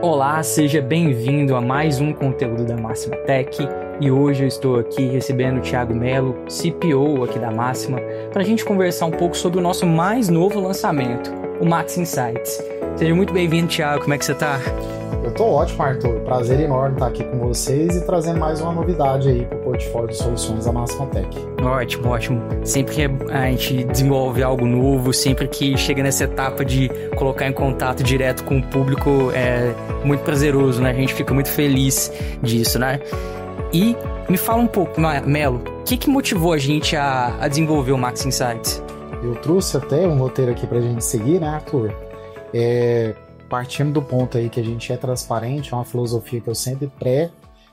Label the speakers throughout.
Speaker 1: Olá, seja bem-vindo a mais um conteúdo da Máxima Tech e hoje eu estou aqui recebendo o Thiago Melo, CPO aqui da Máxima, para a gente conversar um pouco sobre o nosso mais novo lançamento, o Max Insights. Seja muito bem-vindo, Thiago, como é que você está?
Speaker 2: Eu tô ótimo, Arthur. Prazer enorme estar aqui com vocês e trazer mais uma novidade aí pro portfólio de soluções da Máxima Tech.
Speaker 1: Ótimo, ótimo. Sempre que a gente desenvolve algo novo, sempre que chega nessa etapa de colocar em contato direto com o público, é muito prazeroso, né? A gente fica muito feliz disso, né? E me fala um pouco, Melo, o que motivou a gente a desenvolver o Max Insights?
Speaker 2: Eu trouxe até um roteiro aqui pra gente seguir, né, Arthur? Partindo do ponto aí que a gente é transparente, é uma filosofia que eu sempre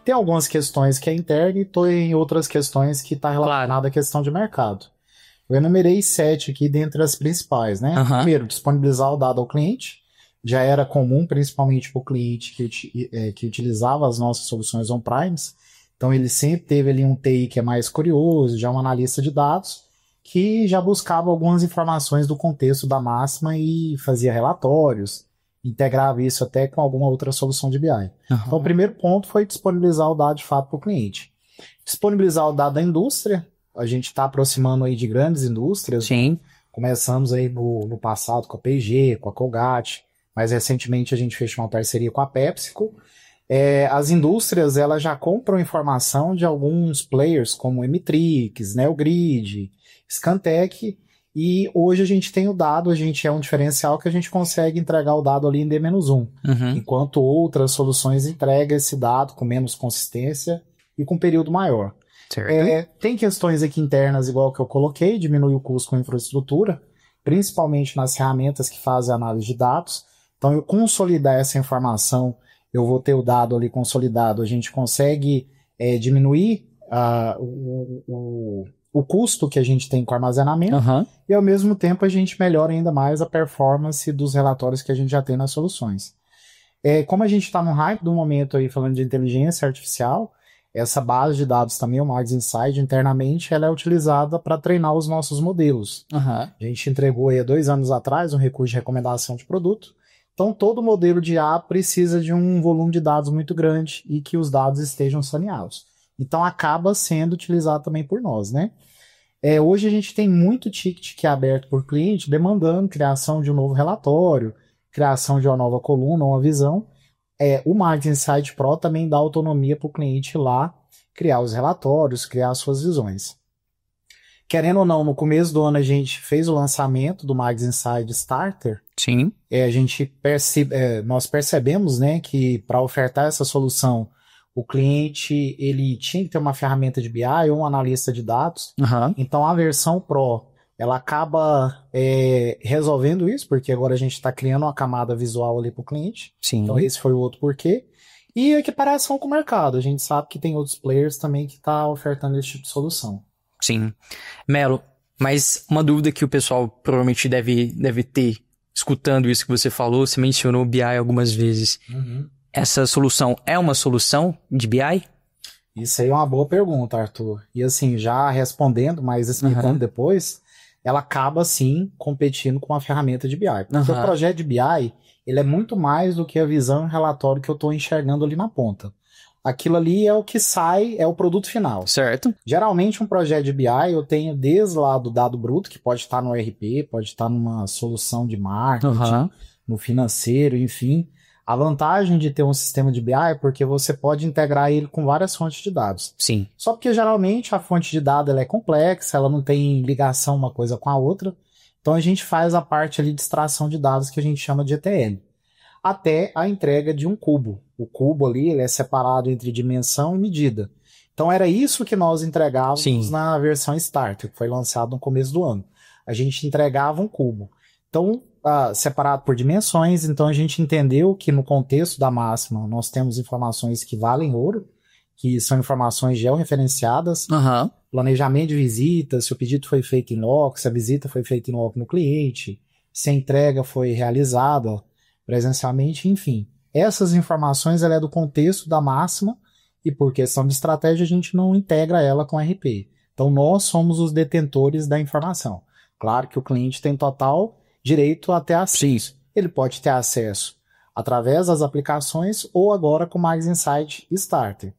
Speaker 2: tem algumas questões que é interna e tem outras questões que está relacionada à questão de mercado. Eu enumerei 7 aqui dentre as principais, né? Primeiro, disponibilizar o dado ao cliente. Já era comum, principalmente para o cliente que utilizava as nossas soluções on-primes. Então, ele sempre teve ali um TI que é mais curioso, já um analista de dados, que já buscava algumas informações do contexto da máxima e fazia relatórios, integrava isso até com alguma outra solução de BI. Então, o primeiro ponto foi disponibilizar o dado de fato para o cliente. Disponibilizar o dado da indústria, a gente está aproximando aí de grandes indústrias.
Speaker 1: Sim.
Speaker 2: Começamos aí no passado com a P&G, com a Colgate, mas recentemente a gente fechou uma parceria com a PepsiCo. As indústrias, elas já compram informação de alguns players como Emitrix, Neogrid, Scantec, e hoje a gente tem o dado, a gente é um diferencial que a gente consegue entregar o dado ali em D-1, enquanto outras soluções entregam esse dado com menos consistência e com período maior. Tem questões aqui internas, igual que eu coloquei, diminui o custo com infraestrutura, principalmente nas ferramentas que fazem análise de dados. Então, eu consolidar essa informação, eu vou ter o dado ali consolidado, a gente consegue diminuir o custo que a gente tem com armazenamento e, ao mesmo tempo, a gente melhora ainda mais a performance dos relatórios que a gente já tem nas soluções. Como a gente está no hype do momento aí falando de inteligência artificial, essa base de dados também, o Max Insight, internamente, ela é utilizada para treinar os nossos modelos. A gente entregou aí há 2 anos atrás um recurso de recomendação de produto. Então, todo modelo de IA precisa de um volume de dados muito grande e que os dados estejam saneados. Então, acaba sendo utilizado também por nós, né? Hoje a gente tem muito ticket que é aberto por cliente, demandando criação de um novo relatório, criação de uma nova coluna, uma visão. O Max Insight Pro também dá autonomia para o cliente ir lá criar os relatórios, criar as suas visões. Querendo ou não, no começo do ano a gente fez o lançamento do Max Insight Starter.
Speaker 1: Sim.
Speaker 2: Nós percebemos, né, que para ofertar essa solução, o cliente ele tinha que ter uma ferramenta de BI ou um analista de dados. Então, a versão Pro, ela acaba resolvendo isso, porque agora a gente está criando uma camada visual ali para o cliente.
Speaker 1: Sim.
Speaker 2: Então, esse foi o outro porquê. E a equiparação com o mercado. A gente sabe que tem outros players também que estão ofertando esse tipo de solução.
Speaker 1: Sim. Melo, mas uma dúvida que o pessoal provavelmente deve ter, escutando isso que você falou, você mencionou BI algumas vezes. Essa solução é uma solução de BI?
Speaker 2: Isso aí é uma boa pergunta, Arthur. E assim, já respondendo, mas explicando depois, ela acaba sim competindo com a ferramenta de BI. Porque o projeto de BI, ele é muito mais do que a visão e o relatório que eu estou enxergando ali na ponta. Aquilo ali é o que sai, é o produto final.
Speaker 1: Certo.
Speaker 2: Geralmente um projeto de BI eu tenho desde lá do dado bruto, que pode estar no ERP, pode estar numa solução de marketing, no financeiro, enfim. A vantagem de ter um sistema de BI é porque você pode integrar ele com várias fontes de dados.
Speaker 1: Sim.
Speaker 2: Só porque geralmente a fonte de dados ela é complexa, ela não tem ligação uma coisa com a outra. Então a gente faz a parte ali de extração de dados que a gente chama de ETL. Até a entrega de um cubo. O cubo ali ele é separado entre dimensão e medida. Então era isso que nós entregávamos na versão Starter, que foi lançado no começo do ano. A gente entregava um cubo. Então, separado por dimensões, então a gente entendeu que no contexto da máxima nós temos informações que valem ouro, que são informações georreferenciadas, planejamento de visita, se o pedido foi feito em loco, se a visita foi feita em loco no cliente, se a entrega foi realizada presencialmente, enfim. Essas informações ela é do contexto da máxima e por questão de estratégia a gente não integra ela com RP. Então nós somos os detentores da informação. Claro que o cliente tem total direito a ter acesso. Ele pode ter acesso através das aplicações ou agora com o Mais Insight Starter.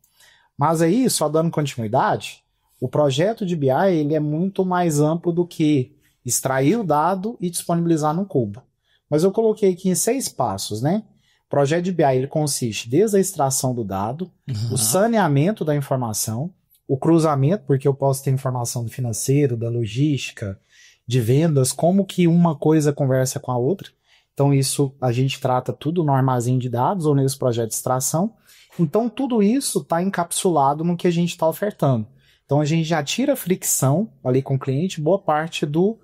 Speaker 2: Mas aí, só dando continuidade, o projeto de BI ele é muito mais amplo do que extrair o dado e disponibilizar no Cubo. Mas eu coloquei aqui em 6 passos, né? O projeto de BI ele consiste desde a extração do dado, o saneamento da informação, o cruzamento, porque eu posso ter informação do financeiro, da logística, de vendas, como que uma coisa conversa com a outra. Então isso a gente trata tudo no armazém de dados ou nesse projeto de extração. Então tudo isso está encapsulado no que a gente está ofertando. Então a gente já tira a fricção ali com o cliente, boa parte do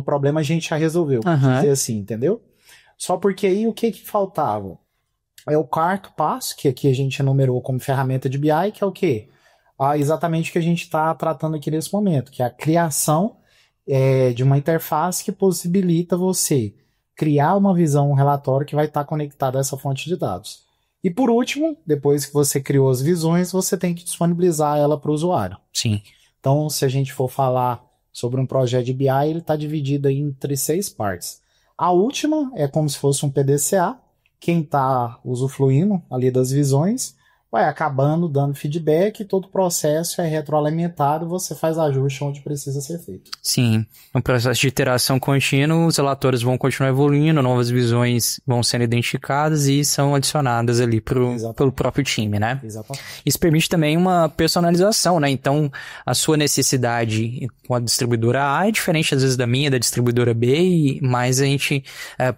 Speaker 2: problema a gente já resolveu, dizer assim, entendeu? Só porque aí o que faltava? É o quarto passo, que aqui a gente enumerou como ferramenta de BI, que é o quê? Exatamente o que a gente está tratando aqui nesse momento, que é a criação de uma interface que possibilita você criar uma visão, um relatório que vai estar conectado a essa fonte de dados. E por último, depois que você criou as visões, você tem que disponibilizar ela para o usuário.
Speaker 1: Sim.
Speaker 2: Então, se a gente for falar sobre um projeto de BI, ele está dividido aí entre 6 partes. A última é como se fosse um PDCA. Quem está usufruindo ali das visões vai acabando dando feedback, todo o processo é retroalimentado, você faz ajuste onde precisa ser feito.
Speaker 1: Sim, um processo de iteração contínua, os relatórios vão continuar evoluindo, novas visões vão sendo identificadas e são adicionadas ali pelo próprio time, né?
Speaker 2: Exatamente.
Speaker 1: Isso permite também uma personalização, né? Então, a sua necessidade com a distribuidora A é diferente às vezes da minha, da distribuidora B, mas a gente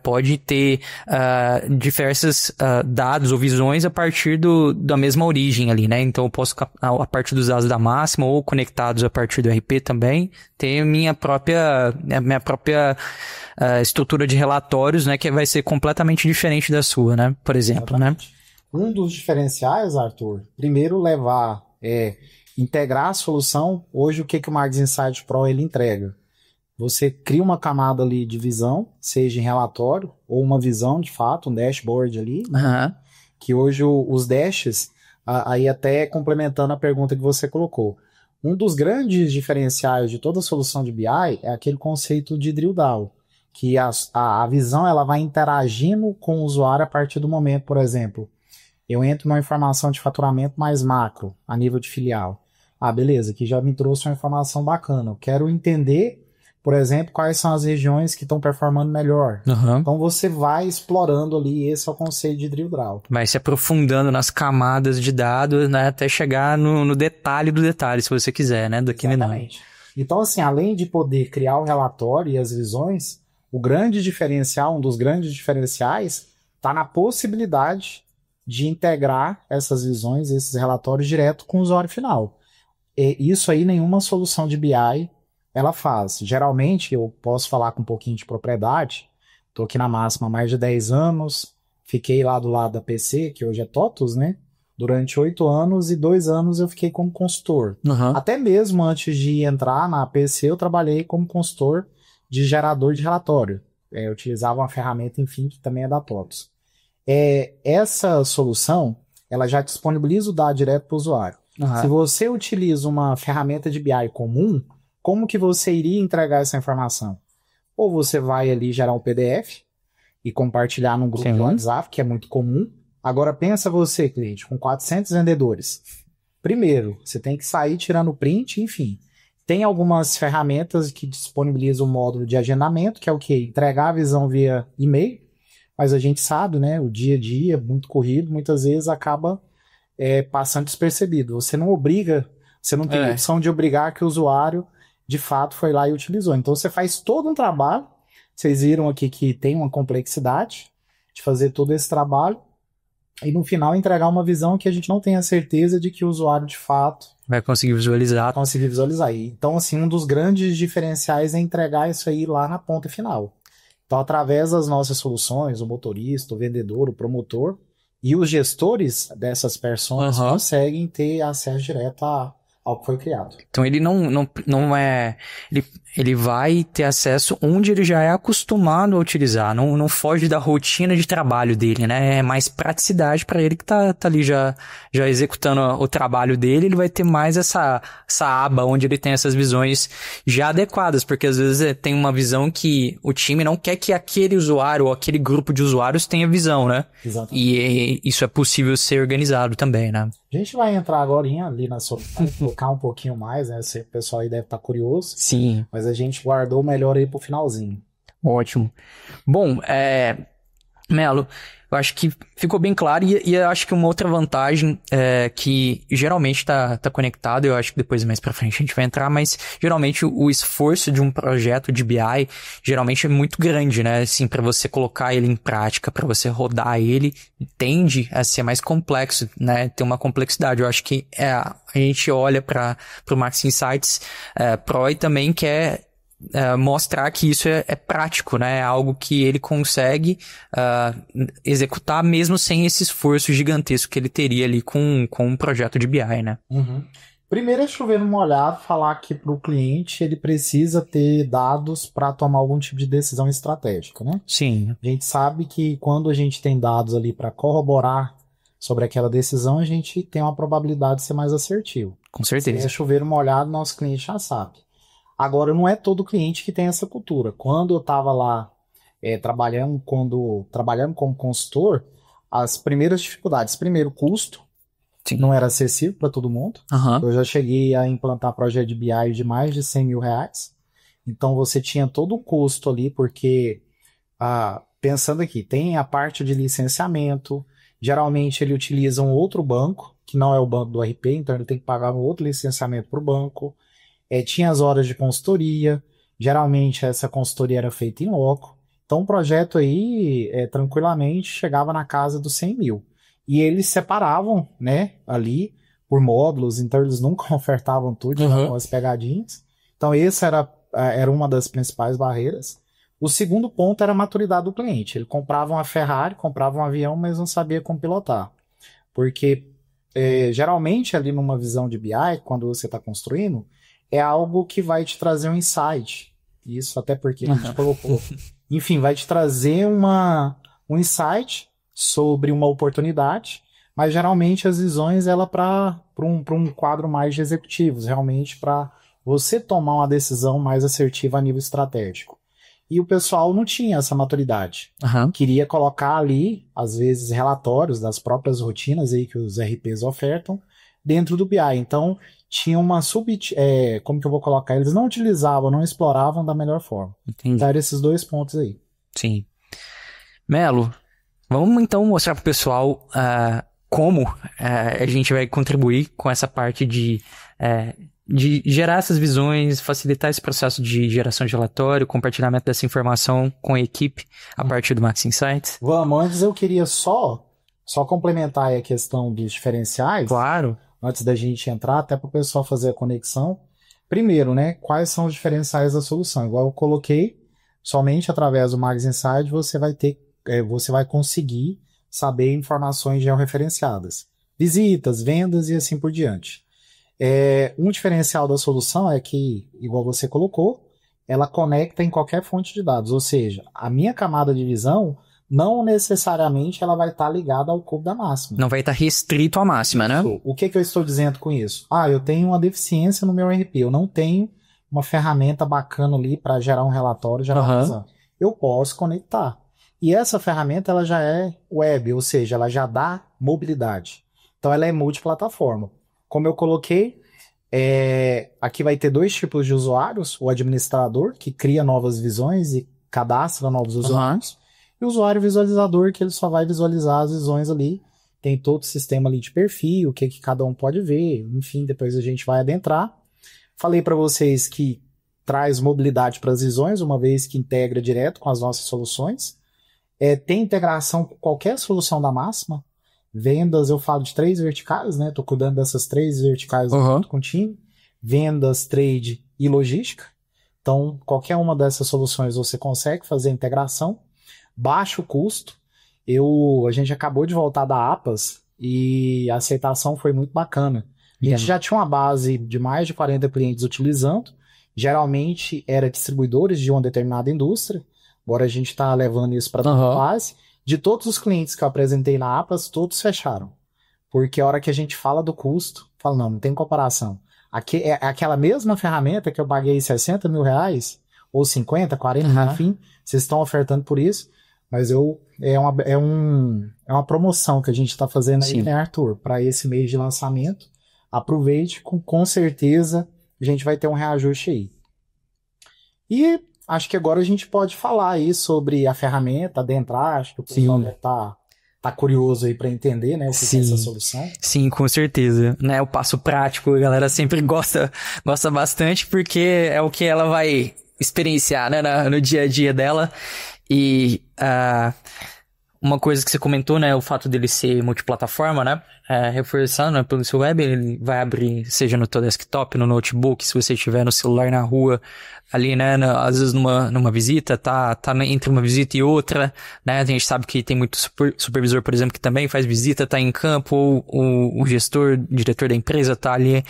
Speaker 1: pode ter diversos dados ou visões a partir da mesma origem ali, né? Então eu posso, a partir dos dados da máxima ou conectados a partir do RP também, ter a minha própria estrutura de relatórios, né? Que vai ser completamente diferente da sua, né? Por exemplo,
Speaker 2: exatamente,
Speaker 1: né?
Speaker 2: Um dos diferenciais, Arthur, primeiro integrar a solução. Hoje o que o Marketing Insight Pro ele entrega? Você cria uma camada ali de visão, seja em relatório ou uma visão de fato, um dashboard ali, que hoje os dashes, aí até complementando a pergunta que você colocou, um dos grandes diferenciais de toda solução de BI é aquele conceito de drill down, que a visão ela vai interagindo com o usuário a partir do momento, por exemplo, eu entro numa informação de faturamento mais macro, a nível de filial. Beleza, aqui já me trouxe uma informação bacana, eu quero entender, por exemplo, quais são as regiões que estão performando melhor. Então você vai explorando ali, esse é o conceito de drill down.
Speaker 1: Vai se aprofundando nas camadas de dados, né, até chegar no detalhe do detalhe, se você quiser, né,
Speaker 2: Exatamente. Então, assim, além de poder criar o relatório e as visões, o grande diferencial, um dos grandes diferenciais, está na possibilidade de integrar essas visões, esses relatórios direto com o usuário final. E isso aí nenhuma solução de BI ela faz. Geralmente, eu posso falar com um pouquinho de propriedade, estou aqui na Máxima há mais de 10 anos, fiquei lá do lado da PC, que hoje é TOTUS, né? Durante 8 anos e 2 anos eu fiquei como consultor. Até mesmo antes de entrar na PC, eu trabalhei como consultor de gerador de relatório. Eu utilizava uma ferramenta, enfim, que também é da TOTUS. Essa solução, ela já disponibiliza o dado direto para o usuário. Se você utiliza uma ferramenta de BI comum, como que você iria entregar essa informação? Ou você vai ali gerar um PDF e compartilhar num grupo de WhatsApp, que é muito comum. Agora pensa você, cliente, com 400 vendedores. Primeiro, você tem que sair tirando print, enfim. Tem algumas ferramentas que disponibilizam o módulo de agendamento, que é o quê? Entregar a visão via e-mail. Mas a gente sabe, né? O dia a dia, muito corrido, muitas vezes acaba passando despercebido. Você não obriga, você não tem a opção de obrigar que o usuário de fato foi lá e utilizou. Então você faz todo um trabalho, vocês viram aqui que tem uma complexidade de fazer todo esse trabalho e no final entregar uma visão que a gente não tem a certeza de que o usuário de fato
Speaker 1: vai conseguir visualizar.
Speaker 2: Então assim, um dos grandes diferenciais é entregar isso aí lá na ponta final. Então através das nossas soluções, o motorista, o vendedor, o promotor e os gestores dessas personas conseguem ter acesso direto ao que foi criado.
Speaker 1: Então ele não é... Ele vai ter acesso onde ele já é acostumado a utilizar, não foge da rotina de trabalho dele, né? É mais praticidade para ele que tá ali já executando o trabalho dele, ele vai ter mais essa aba onde ele tem essas visões já adequadas, porque às vezes tem uma visão que o time não quer que aquele usuário ou aquele grupo de usuários tenha visão, né?
Speaker 2: Exatamente.
Speaker 1: E isso é possível ser organizado também, né?
Speaker 2: A gente vai entrar agora ali na solução, focar um pouquinho mais, né? O pessoal aí deve estar curioso.
Speaker 1: Sim.
Speaker 2: Mas a gente guardou o melhor aí pro finalzinho.
Speaker 1: Ótimo. Bom, Melo, eu acho que ficou bem claro e eu acho que uma outra vantagem que geralmente tá conectado, eu acho que depois mais pra frente a gente vai entrar, mas geralmente o esforço de um projeto de BI geralmente é muito grande, né? Assim, para você colocar ele em prática, para você rodar ele, tende a ser mais complexo, né? Tem uma complexidade. Eu acho que a gente olha para o Max Insights Pro e também quer mostrar que isso é prático, né? É algo que ele consegue executar mesmo sem esse esforço gigantesco que ele teria ali com um projeto de BI, né?
Speaker 2: Uhum. Primeiro é chover numa olhada, falar que para o cliente ele precisa ter dados para tomar algum tipo de decisão estratégica, né?
Speaker 1: Sim.
Speaker 2: A gente sabe que quando a gente tem dados ali para corroborar sobre aquela decisão, a gente tem uma probabilidade de ser mais assertivo.
Speaker 1: Com certeza.
Speaker 2: Se é chover numa olhada, nosso cliente já sabe. Agora, não é todo cliente que tem essa cultura. Quando eu estava lá trabalhando como consultor, as primeiras dificuldades, primeiro, custo,
Speaker 1: Sim.
Speaker 2: não era acessível para todo mundo.
Speaker 1: Uhum.
Speaker 2: Eu já cheguei a implantar projeto de BI de mais de 100 mil reais. Então, você tinha todo o custo ali, porque, pensando aqui, tem a parte de licenciamento, geralmente ele utiliza um outro banco, que não é o banco do RP, então ele tem que pagar um outro licenciamento para o banco. Tinha as horas de consultoria, geralmente essa consultoria era feita em loco, então o projeto aí tranquilamente chegava na casa dos 100 mil. E eles separavam, né, ali por módulos, então eles nunca ofertavam tudo, com as pegadinhas. Então essa era uma das principais barreiras. O segundo ponto era a maturidade do cliente. Ele comprava uma Ferrari, comprava um avião, mas não sabia como pilotar. Porque geralmente ali numa visão de BI, quando você está construindo, é algo que vai te trazer um insight. Isso até porque a gente colocou. Enfim, vai te trazer um insight sobre uma oportunidade, mas geralmente as visões ela para um quadro mais de executivos, realmente para você tomar uma decisão mais assertiva a nível estratégico. E o pessoal não tinha essa maturidade. Queria colocar ali, às vezes, relatórios das próprias rotinas aí que os RPs ofertam dentro do BI. Então, tinha uma como que eu vou colocar? Eles não utilizavam, não exploravam da melhor forma.
Speaker 1: Entendi.
Speaker 2: Então, eram esses dois pontos aí.
Speaker 1: Sim. Melo, vamos então mostrar para o pessoal como a gente vai contribuir com essa parte de gerar essas visões, facilitar esse processo de geração de relatório, compartilhamento dessa informação com a equipe a partir do Max Insights.
Speaker 2: Vamos, antes eu queria só complementar aí a questão dos diferenciais.
Speaker 1: Claro.
Speaker 2: Antes da gente entrar, até para o pessoal fazer a conexão. Primeiro, né, quais são os diferenciais da solução? Igual eu coloquei, somente através do Max Insight você vai conseguir saber informações georreferenciadas. Visitas, vendas e assim por diante. Um diferencial da solução é que, igual você colocou, ela conecta em qualquer fonte de dados. Ou seja, a minha camada de visão não necessariamente ela vai estar ligada ao cubo da máxima.
Speaker 1: Não vai estar restrito à máxima, né?
Speaker 2: O que eu estou dizendo com isso? Eu tenho uma deficiência no meu RP, eu não tenho uma ferramenta bacana ali para gerar um relatório, gerar uma visão. Eu posso conectar. E essa ferramenta ela já é web, ou seja, ela já dá mobilidade. Então ela é multiplataforma. Como eu coloquei, aqui vai ter dois tipos de usuários, o administrador, que cria novas visões e cadastra novos usuários, e o usuário visualizador, que ele só vai visualizar as visões ali, tem todo o sistema ali de perfil, o que cada um pode ver, enfim, depois a gente vai adentrar. Falei para vocês que traz mobilidade para as visões, uma vez que integra direto com as nossas soluções. Tem integração com qualquer solução da máxima. Vendas, eu falo de 3 verticais, né? Estou cuidando dessas 3 verticais junto com o time. Vendas, trade e logística. Então, qualquer uma dessas soluções você consegue fazer a integração. Baixo custo. A gente acabou de voltar da APAS e a aceitação foi muito bacana. A gente já tinha uma base de mais de 40 clientes utilizando, geralmente era distribuidores de uma determinada indústria, agora a gente está levando isso para a base. De todos os clientes que eu apresentei na Atlas, todos fecharam. Porque a hora que a gente fala do custo, fala, não tem comparação. É aquela mesma ferramenta que eu paguei 60 mil reais, ou 50, 40, enfim, vocês estão ofertando por isso, mas é uma promoção que a gente está fazendo aí, né, Arthur, para esse mês de lançamento. Aproveite, com certeza a gente vai ter um reajuste aí. E acho que agora a gente pode falar aí sobre a ferramenta, adentrar, acho que o pessoal deve tá curioso aí para entender, né, o que é essa solução.
Speaker 1: Sim, com certeza, né, o passo prático, a galera sempre gosta bastante, porque é o que ela vai experienciar, né, no dia a dia dela. E uma coisa que você comentou, né, o fato dele ser multiplataforma, né, reforçando, né, pelo seu web, ele vai abrir, seja no teu desktop, no notebook, se você estiver no celular na rua, ali, né, às vezes numa visita, tá entre uma visita e outra, né, a gente sabe que tem muito supervisor, por exemplo, que também faz visita, tá em campo, ou o gestor, diretor da empresa tá ali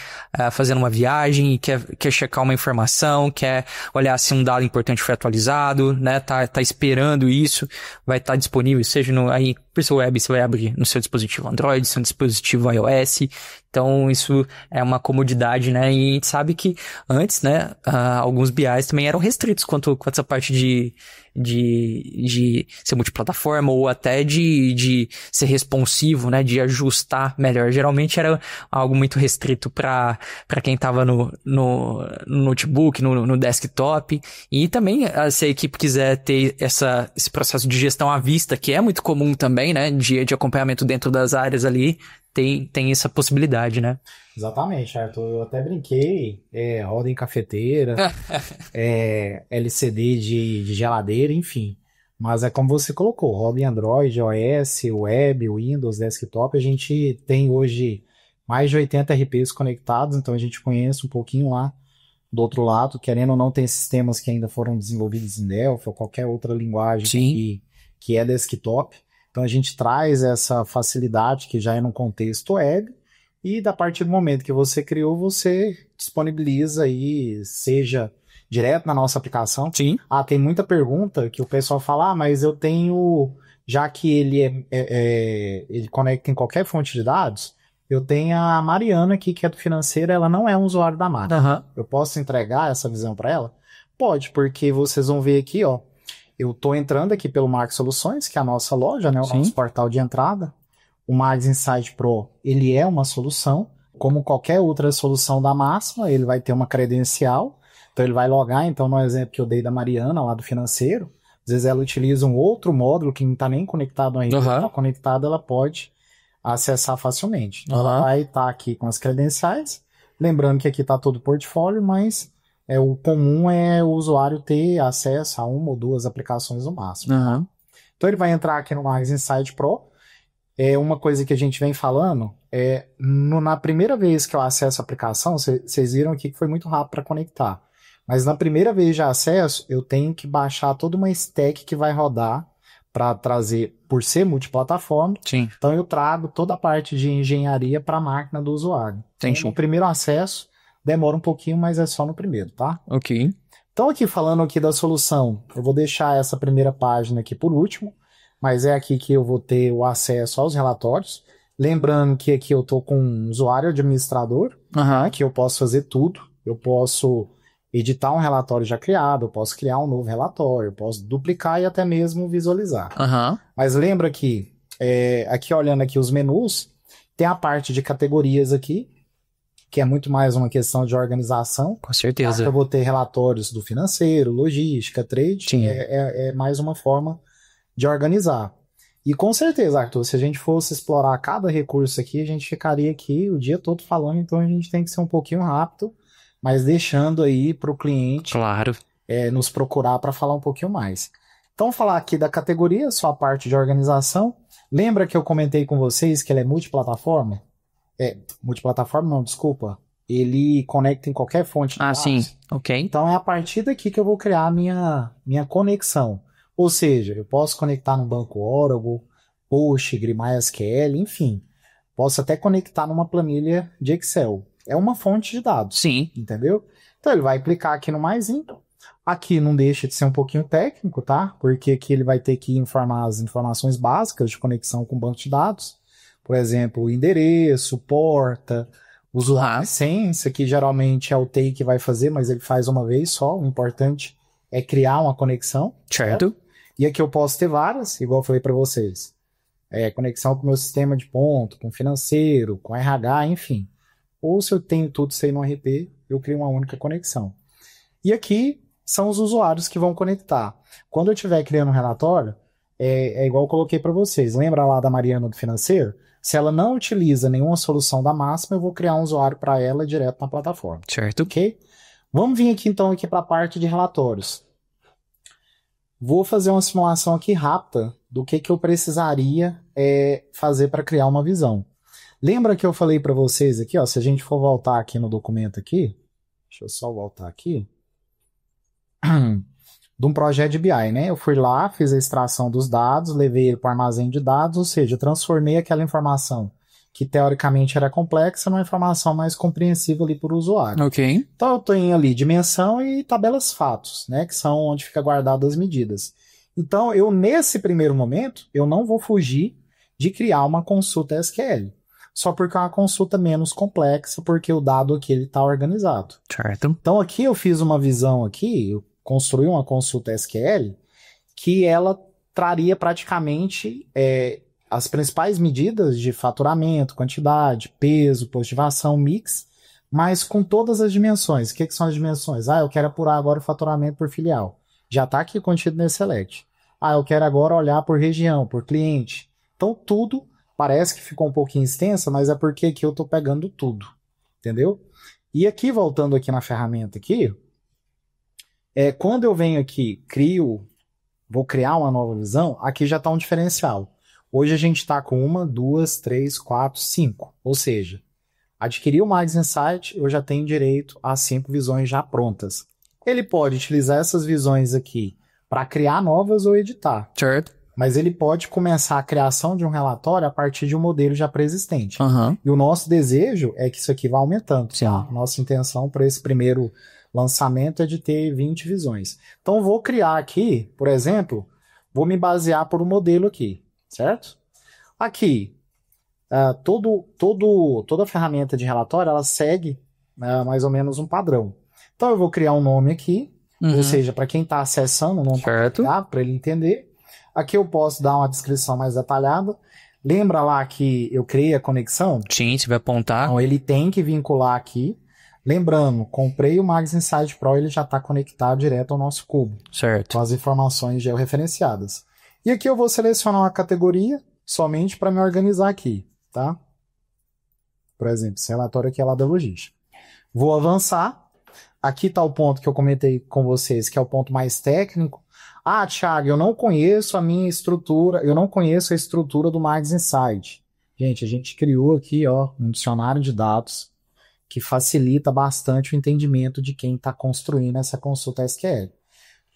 Speaker 1: fazendo uma viagem e quer checar uma informação, quer olhar se um dado importante foi atualizado, né, tá esperando isso, vai estar disponível, seja aí por seu web, você vai abrir no seu dispositivo Android, seu dispositivo iOS. Então, isso é uma comodidade, né? E a gente sabe que antes, né, alguns BIs também eram restritos quanto a essa parte de ser multiplataforma ou até de ser responsivo, né? De ajustar melhor. Geralmente era algo muito restrito para quem estava no notebook, no desktop. E também, se a equipe quiser ter esse processo de gestão à vista, que é muito comum também, né? De acompanhamento dentro das áreas ali, tem essa possibilidade, né?
Speaker 2: Exatamente, Arthur. Eu até brinquei, roda em cafeteira, LCD de geladeira, enfim. Mas é como você colocou, roda em Android, iOS, web, Windows, desktop. A gente tem hoje mais de 80 RPs conectados, então a gente conhece um pouquinho lá do outro lado. Querendo ou não, tem sistemas que ainda foram desenvolvidos em Delphi ou qualquer outra linguagem que é desktop. Então a gente traz essa facilidade que já é num contexto web, e da partir do momento que você criou, você disponibiliza aí, seja direto na nossa aplicação.
Speaker 1: Sim.
Speaker 2: Tem muita pergunta que o pessoal fala, mas eu tenho, já que ele ele conecta em qualquer fonte de dados, eu tenho a Mariana aqui, que é do financeiro, ela não é um usuário da máquina. Eu posso entregar essa visão para ela? Pode, porque vocês vão ver aqui, ó, eu estou entrando aqui pelo Max Soluções, que é a nossa loja, né, o nosso portal de entrada. O Max Insight Pro, ele é uma solução, como qualquer outra solução da Máxima, ele vai ter uma credencial, então ele vai logar, então no exemplo que eu dei da Mariana, lá do financeiro, às vezes ela utiliza um outro módulo que não está nem conectado ainda, está conectado, ela pode acessar facilmente. Então ela vai estar aqui com as credenciais, lembrando que aqui está todo o portfólio, mas o comum é o usuário ter acesso a uma ou duas aplicações no máximo. Então ele vai entrar aqui no Max Insight Pro. Uma coisa que a gente vem falando, na primeira vez que eu acesso a aplicação, vocês viram aqui que foi muito rápido para conectar. Mas na primeira vez de acesso, eu tenho que baixar toda uma stack que vai rodar para trazer, por ser multiplataforma. Então eu trago toda a parte de engenharia para a máquina do usuário. Então, no primeiro acesso, demora um pouquinho, mas é só no primeiro, tá?
Speaker 1: Ok.
Speaker 2: Então aqui, falando aqui da solução, eu vou deixar essa primeira página aqui por último, mas é aqui que eu vou ter o acesso aos relatórios. Lembrando que aqui eu estou com um usuário administrador, que eu posso fazer tudo. Eu posso editar um relatório já criado, eu posso criar um novo relatório, eu posso duplicar e até mesmo visualizar. Mas lembra que, aqui olhando aqui os menus, tem a parte de categorias aqui, que é muito mais uma questão de organização.
Speaker 1: Com certeza.
Speaker 2: Eu vou ter relatórios do financeiro, logística, trade, é mais uma forma de organizar. E com certeza, Arthur, se a gente fosse explorar cada recurso aqui, a gente ficaria aqui o dia todo falando, então a gente tem que ser um pouquinho rápido, mas deixando aí para o cliente nos procurar para falar um pouquinho mais. Então, falar aqui da categoria, só a parte de organização. Lembra que eu comentei com vocês que ele é multiplataforma? Multiplataforma não, desculpa. Ele conecta em qualquer fonte de dados.
Speaker 1: Sim, ok.
Speaker 2: Então é a partir daqui que eu vou criar a minha conexão. Ou seja, eu posso conectar no banco Oracle, Postgre, MySQL, enfim. Posso até conectar numa planilha de Excel. é uma fonte de dados.
Speaker 1: Sim.
Speaker 2: Entendeu? Então ele vai clicar aqui no maisinho. Aqui não deixa de ser um pouquinho técnico, tá? Porque aqui ele vai ter que informar as informações básicas de conexão com o banco de dados. Por exemplo, o endereço, porta, usuário, licença, que geralmente é o TI que vai fazer, mas ele faz uma vez só. O importante é criar uma conexão.
Speaker 1: Certo.
Speaker 2: E aqui eu posso ter várias, igual eu falei para vocês. Conexão com o meu sistema de ponto, com financeiro, com RH, enfim. Ou se eu tenho tudo isso aí no RP, eu crio uma única conexão. E aqui são os usuários que vão conectar. Quando eu estiver criando um relatório, é igual eu coloquei para vocês. Lembra lá da Mariana do financeiro? Se ela não utiliza nenhuma solução da Máxima, eu vou criar um usuário para ela direto na plataforma.
Speaker 1: Certo.
Speaker 2: Ok? Vamos vir aqui então para a parte de relatórios. Vou fazer uma simulação aqui rápida do que eu precisaria fazer para criar uma visão. Lembra que eu falei para vocês aqui, ó, se a gente for voltar aqui no documento aqui, deixa eu só voltar aqui, de um projeto de BI, né? Eu fui lá, fiz a extração dos dados, levei ele para o armazém de dados, ou seja, transformei aquela informação que teoricamente era complexa numa informação mais compreensível ali para o usuário.
Speaker 1: Ok.
Speaker 2: Então eu tenho ali dimensão e tabelas fatos, né? Que são onde fica guardado as medidas. Então eu, nesse primeiro momento, eu não vou fugir de criar uma consulta SQL. Só porque é uma consulta menos complexa, porque o dado aqui ele está organizado.
Speaker 1: Certo.
Speaker 2: Então aqui eu fiz uma visão aqui, eu construí uma consulta SQL, que ela traria praticamente as principais medidas de faturamento, quantidade, peso, positivação, mix, mas com todas as dimensões. O que são as dimensões? Eu quero apurar agora o faturamento por filial. Já está aqui contido nesse select. Eu quero agora olhar por região, por cliente. Então tudo parece que ficou um pouquinho extensa, mas é porque aqui eu estou pegando tudo. Entendeu? E aqui, voltando aqui na ferramenta aqui, quando eu venho aqui, vou criar uma nova visão, aqui já está um diferencial. Hoje a gente está com 1, 2, 3, 4, 5. Ou seja, adquirir o Mags Insight, eu já tenho direito a 5 visões já prontas. Ele pode utilizar essas visões aqui para criar novas ou editar.
Speaker 1: Certo.
Speaker 2: Mas ele pode começar a criação de um relatório a partir de um modelo já pré-existente.
Speaker 1: Uhum.
Speaker 2: E o nosso desejo é que isso aqui vá aumentando.
Speaker 1: Sim.
Speaker 2: Tá? Nossa intenção para esse primeiro lançamento é de ter 20 visões. Então eu vou criar aqui, por exemplo, vou me basear por um modelo aqui, certo? Aqui, toda ferramenta de relatório, ela segue mais ou menos um padrão. Então eu vou criar um nome aqui, ou seja, para quem está acessando, o nome para ele entender. Aqui eu posso dar uma descrição mais detalhada. Lembra lá que eu criei a conexão?
Speaker 1: Sim, você vai apontar.
Speaker 2: Então ele tem que vincular aqui. Lembrando, comprei o Mags Insight Pro, ele já está conectado direto ao nosso cubo.
Speaker 1: Certo.
Speaker 2: Com as informações georreferenciadas. E aqui eu vou selecionar uma categoria somente para me organizar aqui, tá? Por exemplo, esse relatório aqui é lá da logística. Vou avançar. Aqui está o ponto que eu comentei com vocês, que é o ponto mais técnico. Thiago, eu não conheço a minha estrutura, eu não conheço a estrutura do Mags Insight. Gente, a gente criou aqui um dicionário de dados que facilita bastante o entendimento de quem está construindo essa consulta SQL.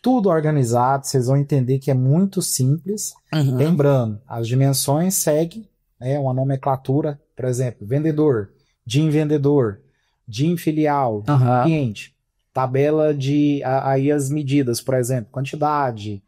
Speaker 2: Tudo organizado, vocês vão entender que é muito simples. Lembrando, as dimensões seguem uma nomenclatura, por exemplo, vendedor, DIN filial, cliente, tabela de aí as medidas, por exemplo, quantidade,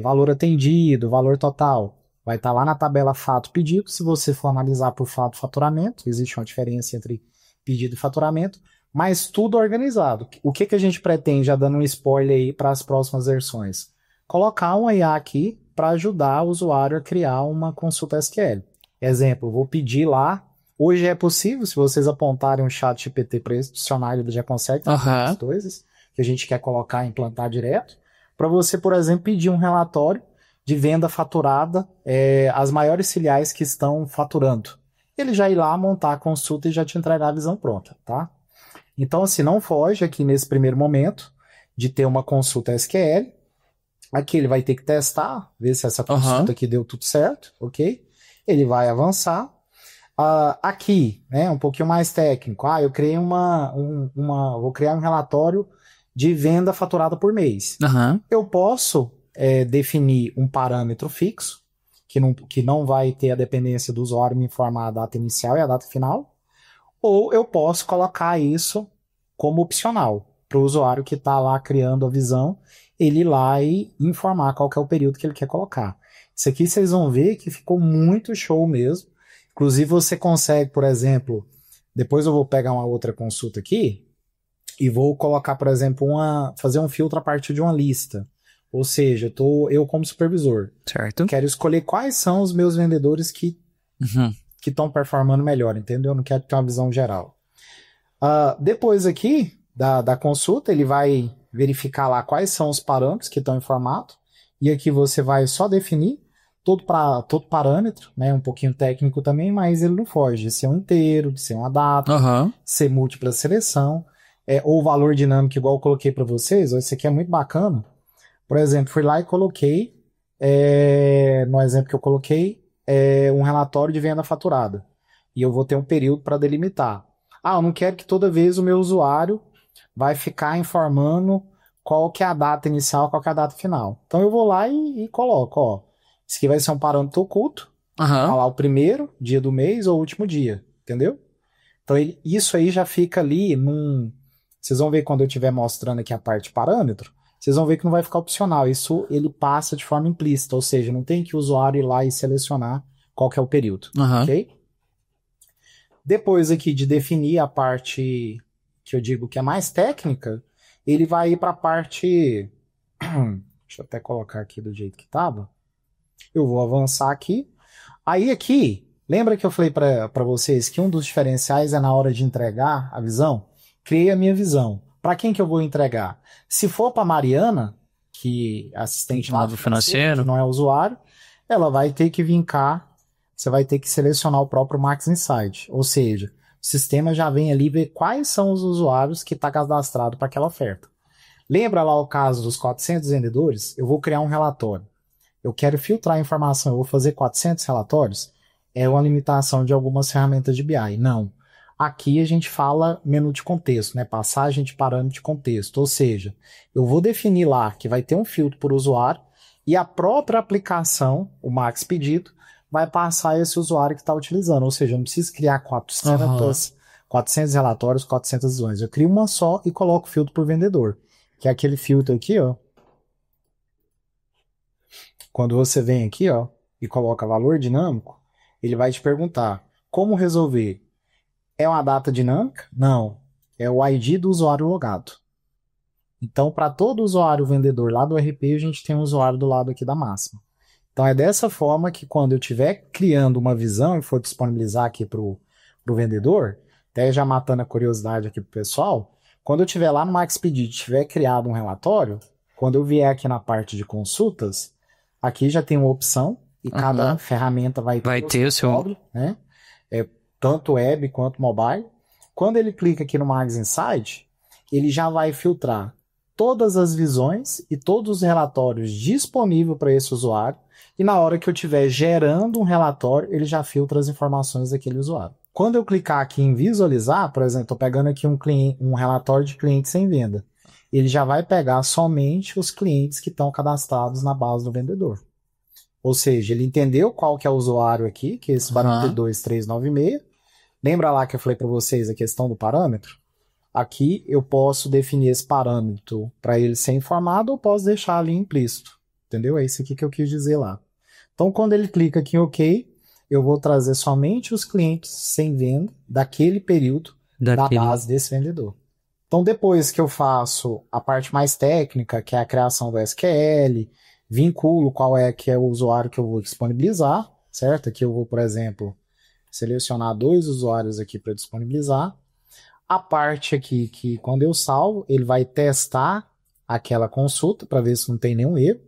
Speaker 2: valor atendido, valor total. Vai estar lá na tabela fato pedido. Se você for analisar por fato faturamento, existe uma diferença entre pedido e faturamento, mas tudo organizado. O que a gente pretende, já dando um spoiler aí para as próximas versões? Colocar um IA aqui para ajudar o usuário a criar uma consulta SQL. Exemplo, vou pedir lá, hoje é possível, se vocês apontarem um chat GPT para esse dicionário, ele já consegue fazer as coisas que a gente quer colocar, implantar direto, para você, por exemplo, pedir um relatório de venda faturada, as maiores filiais que estão faturando. Ele já ir lá montar a consulta e já te entregar a visão pronta, tá? Então, assim, não foge aqui nesse primeiro momento de ter uma consulta SQL. Aqui ele vai ter que testar, ver se essa consulta aqui deu tudo certo, ok? Ele vai avançar. Aqui, né, um pouquinho mais técnico. Eu criei vou criar um relatório de venda faturada por mês. Eu posso definir um parâmetro fixo, que não vai ter a dependência do usuário me informar a data inicial e a data final, ou eu posso colocar isso como opcional para o usuário que está lá criando a visão, ele ir lá e informar qual que é o período que ele quer colocar. Isso aqui vocês vão ver que ficou muito show mesmo. Inclusive você consegue, por exemplo, depois eu vou pegar uma outra consulta aqui e vou colocar, por exemplo, fazer um filtro a partir de uma lista. Ou seja, eu como supervisor,
Speaker 1: certo,
Speaker 2: quero escolher quais são os meus vendedores que estão performando melhor, entendeu? Eu não quero ter uma visão geral. Depois aqui da consulta, ele vai verificar lá quais são os parâmetros que estão em formato, e aqui você vai só definir todo parâmetro, né? Um pouquinho técnico também, mas ele não foge de ser um inteiro, de ser uma data, ser múltipla seleção, ou valor dinâmico, igual eu coloquei para vocês. Esse aqui é muito bacana. Por exemplo, fui lá e coloquei, no exemplo que eu coloquei, um relatório de venda faturada. E eu vou ter um período para delimitar. Eu não quero que toda vez o meu usuário vai ficar informando qual que é a data inicial, qual que é a data final. Então eu vou lá e coloco, ó. Isso aqui vai ser um parâmetro oculto. Tá lá o primeiro dia do mês ou o último dia, entendeu? Então isso aí já fica ali Vocês vão ver quando eu estiver mostrando aqui a parte parâmetro, vocês vão ver que não vai ficar opcional. Isso ele passa de forma implícita, ou seja, não tem que o usuário ir lá e selecionar qual que é o período, ok? Depois aqui de definir a parte que eu digo que é mais técnica, ele vai ir para a parte... Deixa eu até colocar aqui do jeito que estava. Eu vou avançar aqui. Aí aqui, lembra que eu falei para vocês que um dos diferenciais é na hora de entregar a visão? Criei a minha visão. Para quem que eu vou entregar? Se for para Mariana, que é assistente lá do financeiro, que não é usuário, ela vai ter que vir cá. Você vai ter que selecionar o próprio Max Insight. Ou seja, o sistema já vem ali ver quais são os usuários que está cadastrado para aquela oferta. Lembra lá o caso dos 400 vendedores? Eu vou criar um relatório. Eu quero filtrar a informação, eu vou fazer 400 relatórios? É uma limitação de algumas ferramentas de BI. Não. Aqui a gente fala menu de contexto, né? Passagem de parâmetro de contexto. Ou seja, eu vou definir lá que vai ter um filtro por usuário e a própria aplicação, o Max Pedido, vai passar esse usuário que está utilizando. Ou seja, eu não preciso criar 400 relatórios, 400 visões. Eu crio uma só e coloco filtro por vendedor. Que é aquele filtro aqui, ó. Quando você vem aqui, ó, e coloca valor dinâmico, ele vai te perguntar como resolver. É uma data dinâmica? Não. É o ID do usuário logado. Então, para todo usuário vendedor lá do RP, a gente tem um usuário do lado aqui da máxima. Então, é dessa forma que quando eu estiver criando uma visão e for disponibilizar aqui para o vendedor, até já matando a curiosidade aqui para o pessoal, quando eu estiver lá no Max Pedido, tiver criado um relatório, quando eu vier aqui na parte de consultas, aqui já tem uma opção e cada ferramenta vai ter o seu módulo, né? Tanto web quanto mobile. Quando ele clica aqui no Max Insight, ele já vai filtrar todas as visões e todos os relatórios disponíveis para esse usuário. E na hora que eu estiver gerando um relatório, ele já filtra as informações daquele usuário. Quando eu clicar aqui em visualizar, por exemplo, estou pegando aqui um relatório de clientes sem venda. Ele já vai pegar somente os clientes que estão cadastrados na base do vendedor. Ou seja, ele entendeu qual que é o usuário aqui, que é esse 42396. Lembra lá que eu falei para vocês a questão do parâmetro? Aqui eu posso definir esse parâmetro para ele ser informado ou posso deixar ali implícito. Entendeu? É isso aqui que eu quis dizer lá. Então, quando ele clica aqui em OK, eu vou trazer somente os clientes sem venda daquele período da base desse vendedor. Então, depois que eu faço a parte mais técnica, que é a criação do SQL, vinculo qual é que é o usuário que eu vou disponibilizar, certo? Aqui eu vou, por exemplo, selecionar 2 usuários aqui para disponibilizar. A parte aqui que quando eu salvo, ele vai testar aquela consulta para ver se não tem nenhum erro